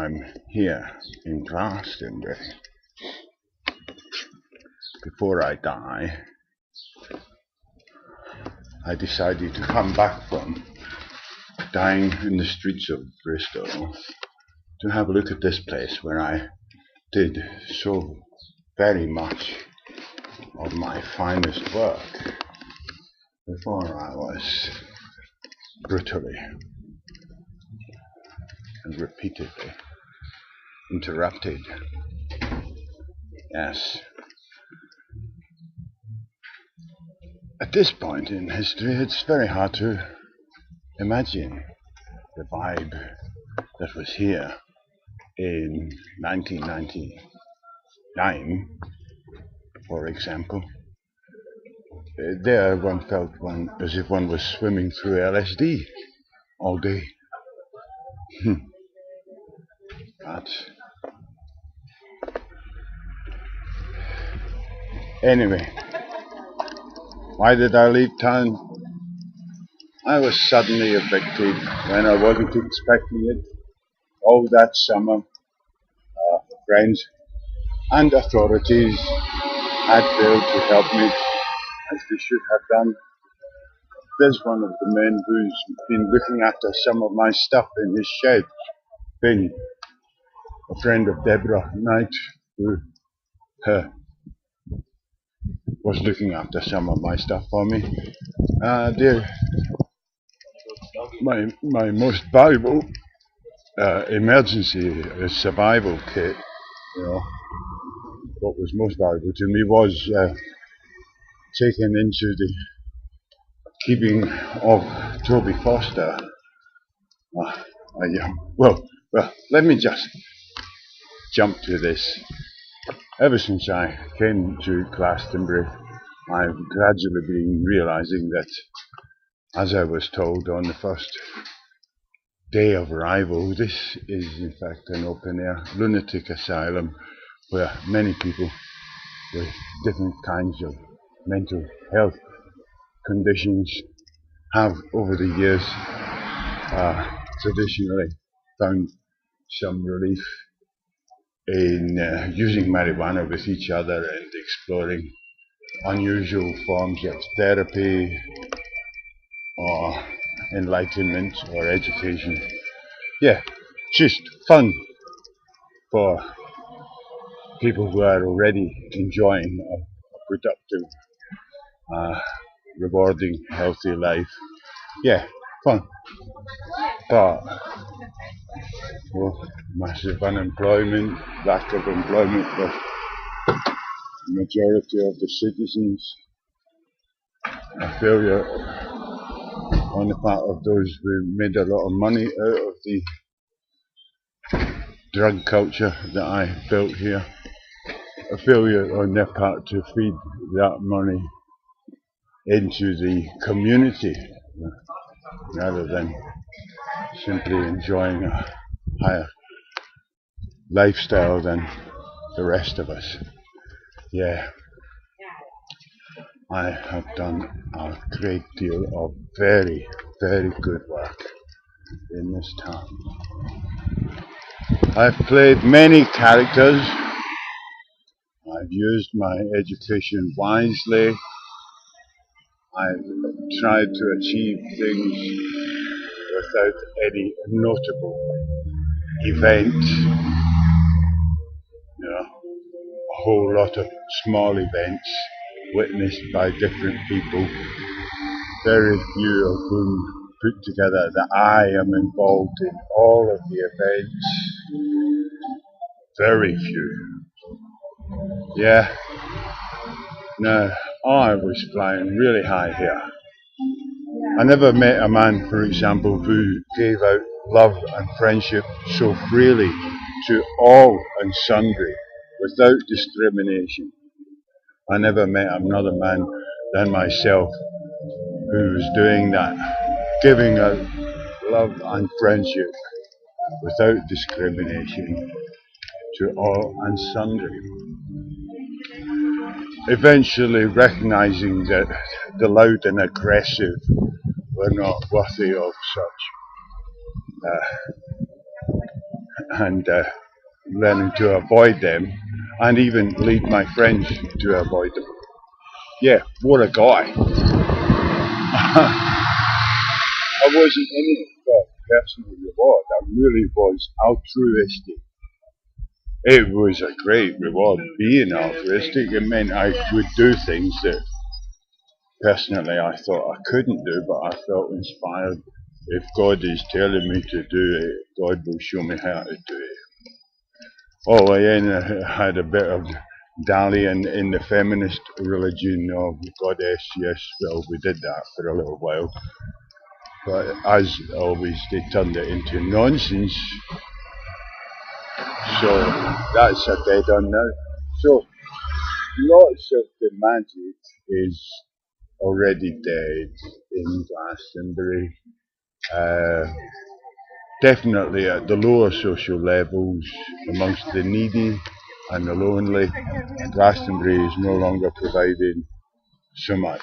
I'm here in Glastonbury. Before I die, I decided to come back from dying in the streets of Bristol to have a look at this place where I did so very much of my finest work before I was brutally and repeatedly interrupted. Yes. At this point in history, it's very hard to imagine the vibe that was here in 1999, for example. There one felt as if one was swimming through LSD all day. But anyway, why did I leave town? I was suddenly evicted when I wasn't expecting it. All that summer, friends and authorities had failed to help me as they should have done. There's one of the men who's been looking after some of my stuff in his shed. Been a friend of Deborah Knight, who was looking after some of my stuff for me. My most valuable emergency survival kit, what was most valuable to me was taken into the keeping of Toby Foster. Well, let me just jump to this. Ever since I came to Glastonbury, I've gradually been realizing that, as I was told on the first day of arrival, this is in fact an open-air lunatic asylum where many people with different kinds of mental health conditions have over the years traditionally found some relief in using marijuana with each other and exploring unusual forms of therapy or enlightenment or education. Yeah, just fun for people who are already enjoying a productive, rewarding, healthy life. Yeah, fun. But massive unemployment, lack of employment for the majority of the citizens, a failure on the part of those who made a lot of money out of the drug culture that I built here, a failure on their part to feed that money into the community rather than simply enjoying a higher lifestyle than the rest of us. Yeah, I have done a great deal of very, very good work in this town. I've played many characters. I've used my education wisely. I've tried to achieve things without any notable event. A whole lot of small events witnessed by different people, very few of whom put together that I am involved in all of the events. Very few. Yeah. No, I was flying really high here. I never met a man, for example, who gave out love and friendship so freely to all and sundry without discrimination. I never met another man than myself who was doing that, giving out love and friendship without discrimination to all and sundry. Eventually recognizing that the loud and aggressive were not worthy of such and learning to avoid them, and even lead my friends to avoid them. Yeah, what a guy. I wasn't in it for personal reward, I really was altruistic. It was a great reward being altruistic. It meant I would do things that personally I thought I couldn't do, but I felt inspired. If God is telling me to do it, God will show me how to do it. Oh, I had a bit of dallying in the feminist religion of goddess. Yes, well, we did that for a little while. But as always, they turned it into nonsense. So that's a dead end now. So lots of the magic is already dead in Glastonbury. Definitely at the lower social levels, amongst the needy and the lonely, Glastonbury is no longer providing so much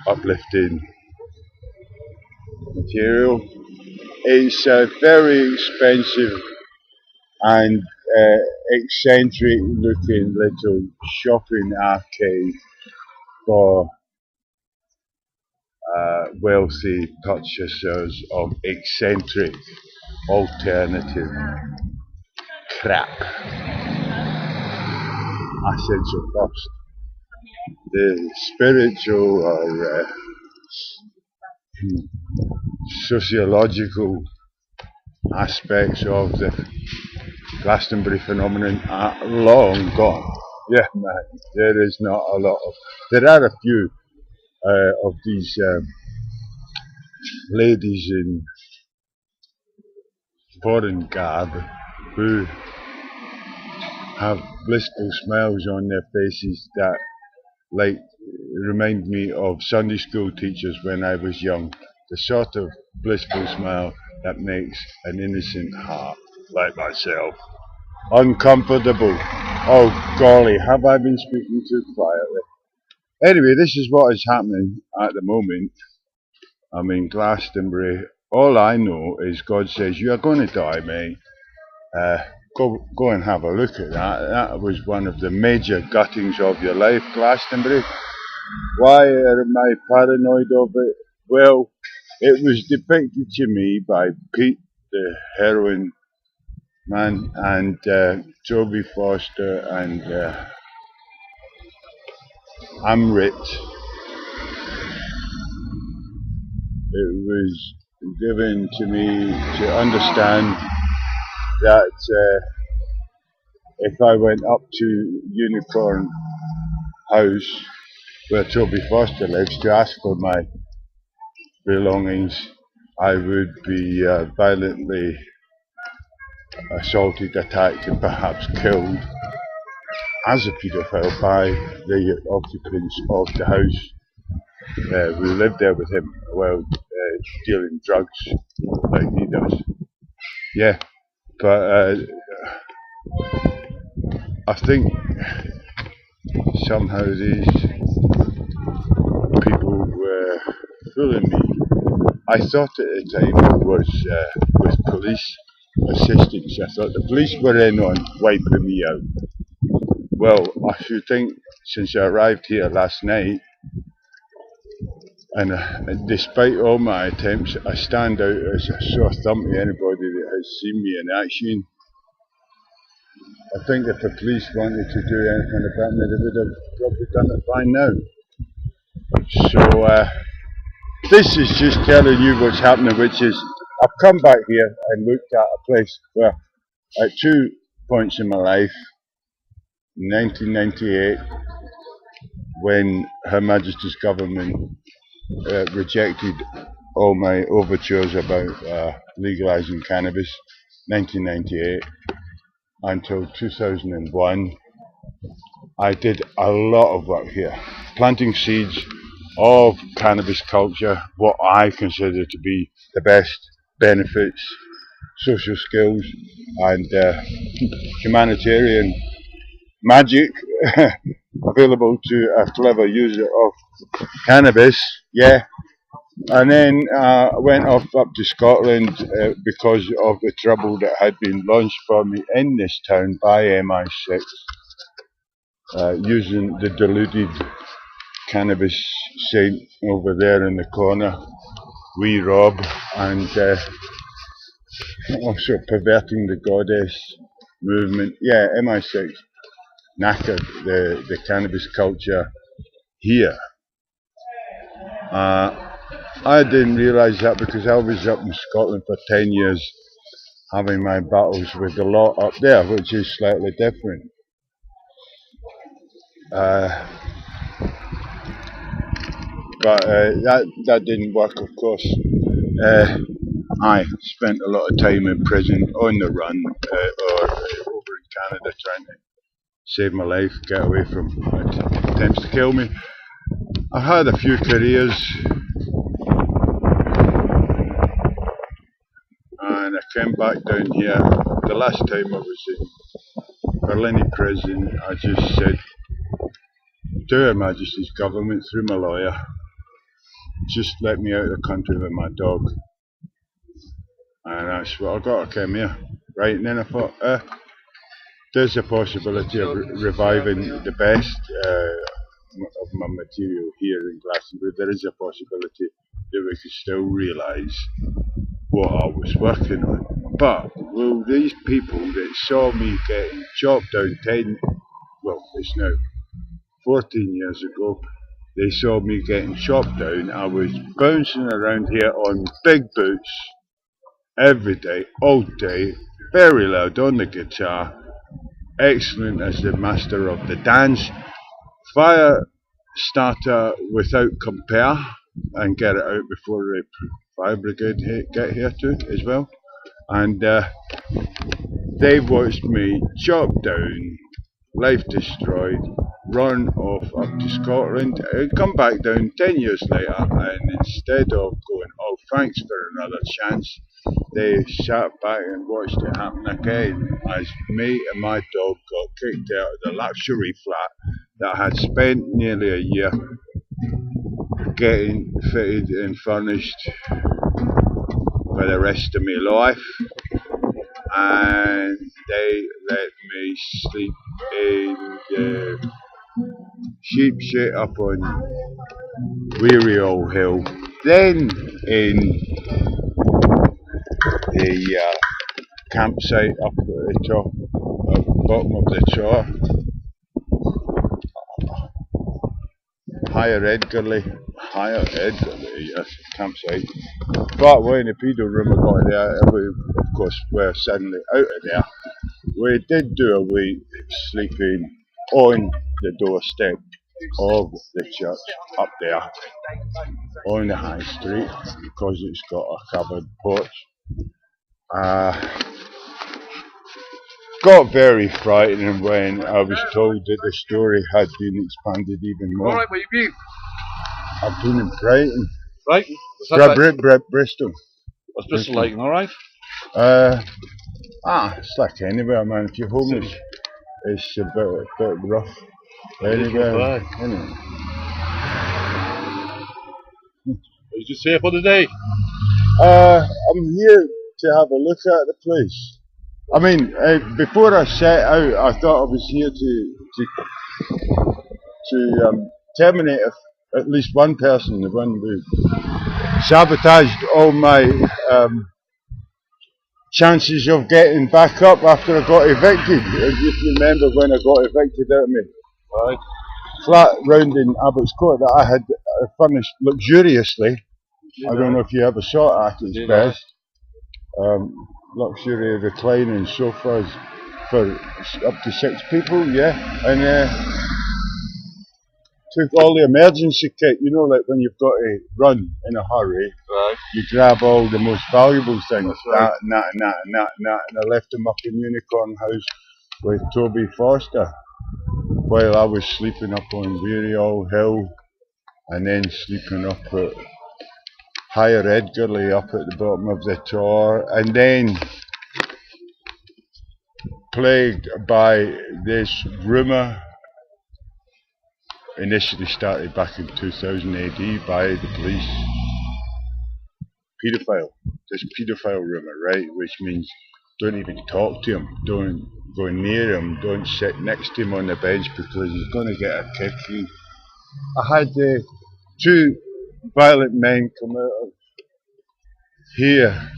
uplifting material. It's a very expensive and eccentric looking little shopping arcade for wealthy purchasers of eccentric alternative crap. I said so first. The spiritual or sociological aspects of the Glastonbury phenomenon are long gone. Yeah, man, there is not a lot of. There are a few of these ladies in foreign garb who have blissful smiles on their faces that remind me of Sunday school teachers when I was young. The sort of blissful smile that makes an innocent heart like myself uncomfortable. Oh golly, have I been speaking too quietly? Anyway, this is what is happening at the moment. I'm in Glastonbury. All I know is God says, you are going to die, mate. Go and have a look at that. That was one of the major guttings of your life, Glastonbury. Why am I paranoid of it? Well, it was depicted to me by Pete, the heroin man, and Toby Foster and Amrit. It was given to me to understand that if I went up to Unicorn House where Toby Foster lives to ask for my belongings, I would be violently assaulted, attacked and perhaps killed as a paedophile by the occupants of the house who lived there with him while dealing drugs like he does. Yeah, but I think somehow these people were fooling me. I thought at the time it was with police assistance. I thought the police were in on wiping me out. Well, I should think since I arrived here last night, and despite all my attempts, I stand out as a sore thumb to anybody that has seen me in action. I think if the police wanted to do anything about me, they would have probably done it by now. So this is just telling you what's happening, which is I've come back here and looked at a place where at 2 points in my life, 1998, when Her Majesty's government rejected all my overtures about legalising cannabis, 1998, until 2001, I did a lot of work here, planting seeds of cannabis culture, what I consider to be the best benefits, social skills and humanitarian magic available to a clever user of cannabis. Yeah, And then I went off up to Scotland because of the trouble that had been launched for me in this town by MI6, using the deluded cannabis saint over there in the corner, wee Rob, and also perverting the goddess movement. Yeah, MI6 knackered the cannabis culture here. I didn't realise that because I was up in Scotland for 10 years having my battles with the law up there, which is slightly different. But that didn't work, of course. I spent a lot of time in prison, on the run, or over in Canada trying to save my life, get away from attempts to kill me. I've had a few careers, and I came back down here. The last time I was in Berlin prison, I just said to Her Majesty's government through my lawyer, just let me out of the country with my dog. And that's what I got. I came here, right? And then I thought, there's a possibility of reviving the best of my material here in Glastonbury. There is a possibility that we could still realise what I was working on. But will these people that saw me getting chopped down it's now 14 years ago, they saw me getting chopped down. I was bouncing around here on big boots every day, all day, very loud on the guitar, excellent as the master of the dance, fire starter without compare, and get it out before the fire brigade get here too as well. And they watched me chopped down, life destroyed, run off up to Scotland, and come back down 10 years later, and instead of going, oh thanks for another chance, they sat back and watched it happen again as me and my dog got kicked out of the luxury flat that I had spent nearly a year getting fitted and furnished for the rest of my life, and they let me sleep in the sheep shit up on Weary Old Hill, then in the campsite up at the top, at the bottom of the char, Higher Edgarly, yes, campsite. But when the pedo room I got there, we of course were suddenly out of there. We did do a wee sleeping on the doorstep of the church up there on the high street because it's got a covered porch. Got very frightening when I was told that the story had been expanded even more. Alright, where you been? I've been in Brighton. Brighton? Bristol. What's Bristol like, alright? It's like anywhere, man. If you're homeless, it's a bit rough. Anywhere. Anyway. Did you say for the day? I'm here to have a look at the place. I mean, before I set out, I thought I was here to terminate at least one person, the one who sabotaged all my chances of getting back up after I got evicted. If you remember when I got evicted out of my flat round in Abbots Court that I had furnished luxuriously. I don't know if you ever saw it at its best. Luxury reclining sofas for up to 6 people, yeah, and took all the emergency kit, you know, like when you've got to run in a hurry, right, you grab all the most valuable things, right. and I left them up in Unicorn House with Toby Foster while I was sleeping up on Weary Old Hill, and then sleeping up at Higher Edgarly up at the bottom of the Tor, and then plagued by this rumour, initially started back in 2000 AD by the police, paedophile. This paedophile rumour, right? Which means don't even talk to him, don't go near him, don't sit next to him on the bench because he's going to get a kick. I had two violent men come out of here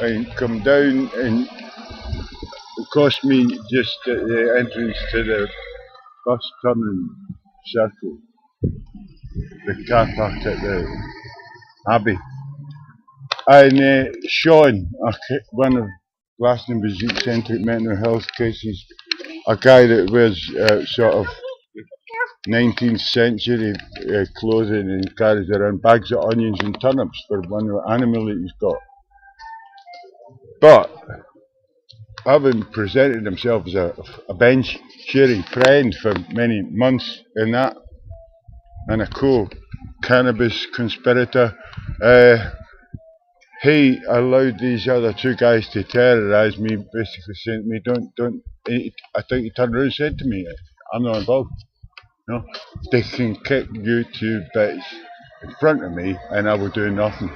and come down, and it cost me just at the entrance to the bus turning circle, the car park at the Abbey. And Sean, one of Glastonbury's eccentric mental health cases, a guy that wears sort of 19th century clothing and carries around bags of onions and turnips for one animal that he's got. But having presented himself as a bench sharing friend for many months in that, and a co-cannabis conspirator, he allowed these other two guys to terrorise me, basically saying to me, don't, I think he turned around and said to me, I'm not involved. No, they can kick you to bits in front of me and I will do nothing.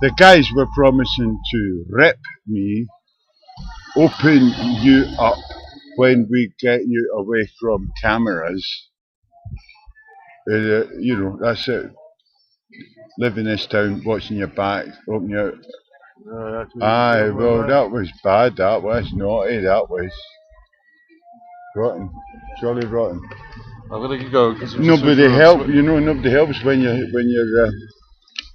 The guys were promising to rip me, open you up when we get you away from cameras. You know, that's it. Live in this town, watching your back, open you out. Aye, well, that was bad, that was naughty, that was rotten, jolly rotten. I'm going to go. Nobody helps, you know, nobody helps when you're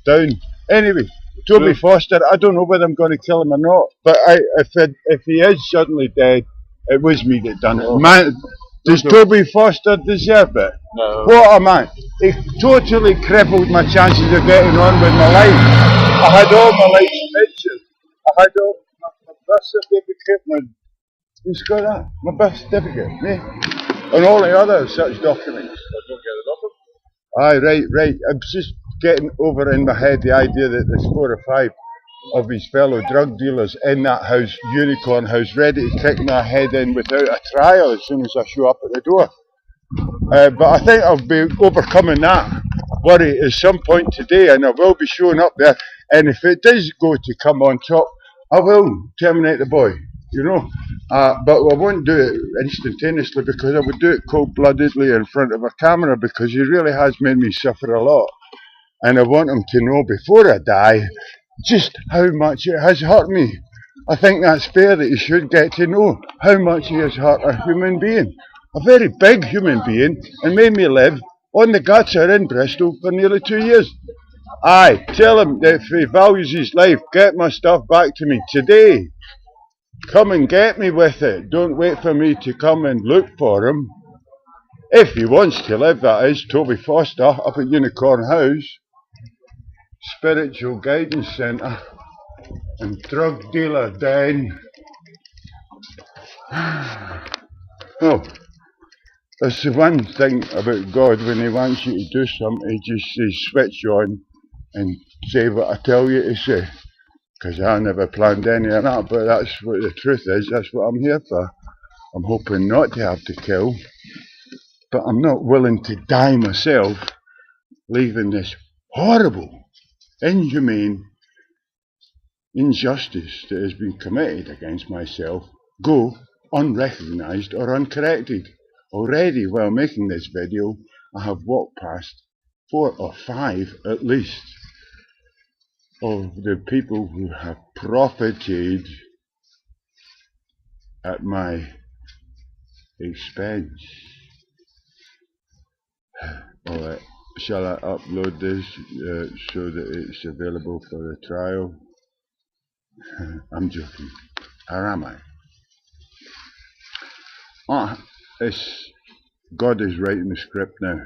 down. Anyway, Toby Foster, I don't know whether I'm going to kill him or not, but if he is suddenly dead, it was me that done it. Man, does Toby Foster deserve it? No. What a man. He totally crippled my chances of getting on with my life. I had all my life's pictures. I had all my birth certificate, who's got that? My birth certificate, me. And all the other such documents. I don't get it off him. Aye, right. I'm just getting over in my head the idea that there's 4 or 5 of his fellow drug dealers in that house, Unicorn House, ready to kick my head in without a trial as soon as I show up at the door. But I think I'll be overcoming that worry at some point today, and I will be showing up there. And if it does go to come on top, I will terminate the boy, you know. But I won't do it instantaneously because I would do it cold-bloodedly in front of a camera because he really has made me suffer a lot. And I want him to know before I die just how much it has hurt me. I think that's fair that he should get to know how much he has hurt a human being. A very big human being, and made me live on the gutter in Bristol for nearly 2 years. Aye, tell him that if he values his life, get my stuff back to me today. Come and get me with it. Don't wait for me to come and look for him. If he wants to live, that is, Toby Foster, up at Unicorn House, Spiritual Guidance Centre, and drug dealer den. Oh, that's the one thing about God, when he wants you to do something, he just says switch on and say what I tell you to say. Because I never planned any of that, but that's what the truth is, that's what I'm here for. I'm hoping not to have to kill, but I'm not willing to die myself, leaving this horrible, inhumane injustice that has been committed against myself go unrecognised or uncorrected. Already, while making this video, I have walked past 4 or 5 at least of the people who have profited at my expense. Alright, shall I upload this so that it's available for the trial? I'm joking. Or am I? God is writing the script now.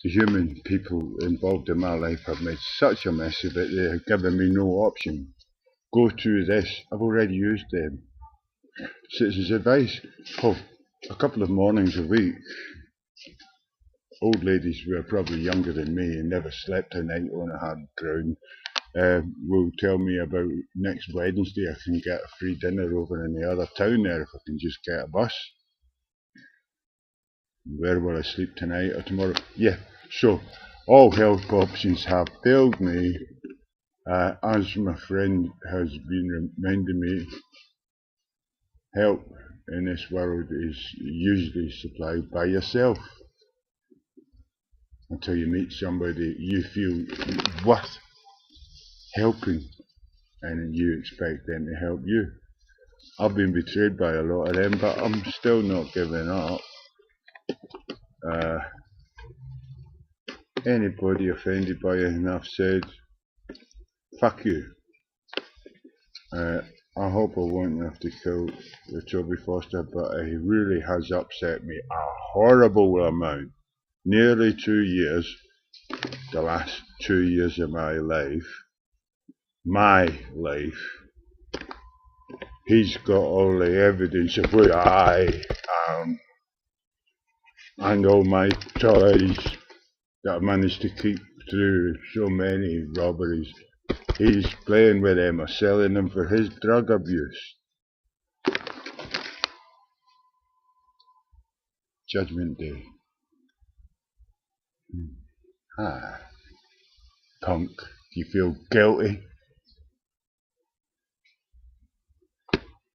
The human people involved in my life have made such a mess of it, they have given me no option. Go to this. I've already used them. Citizens' advice. Oh, a couple of mornings a week. Old ladies who are probably younger than me and never slept a night on a hard ground will tell me about next Wednesday I can get a free dinner over in the other town there if I can just get a bus. Where will I sleep tonight or tomorrow? Yeah, so All health options have failed me. As my friend has been reminding me, help in this world is usually supplied by yourself. Until you meet somebody you feel worth helping and you expect them to help you. I've been betrayed by a lot of them, but I'm still not giving up. Anybody offended by anything I've said, fuck you. I hope I won't have to kill the Toby Foster, but he really has upset me a horrible amount. Nearly 2 years, the last 2 years of my life, he's got all the evidence of who I am and all my toys that I managed to keep through so many robberies. He's playing with them or selling them for his drug abuse. Judgment Day. Punk, do you feel guilty?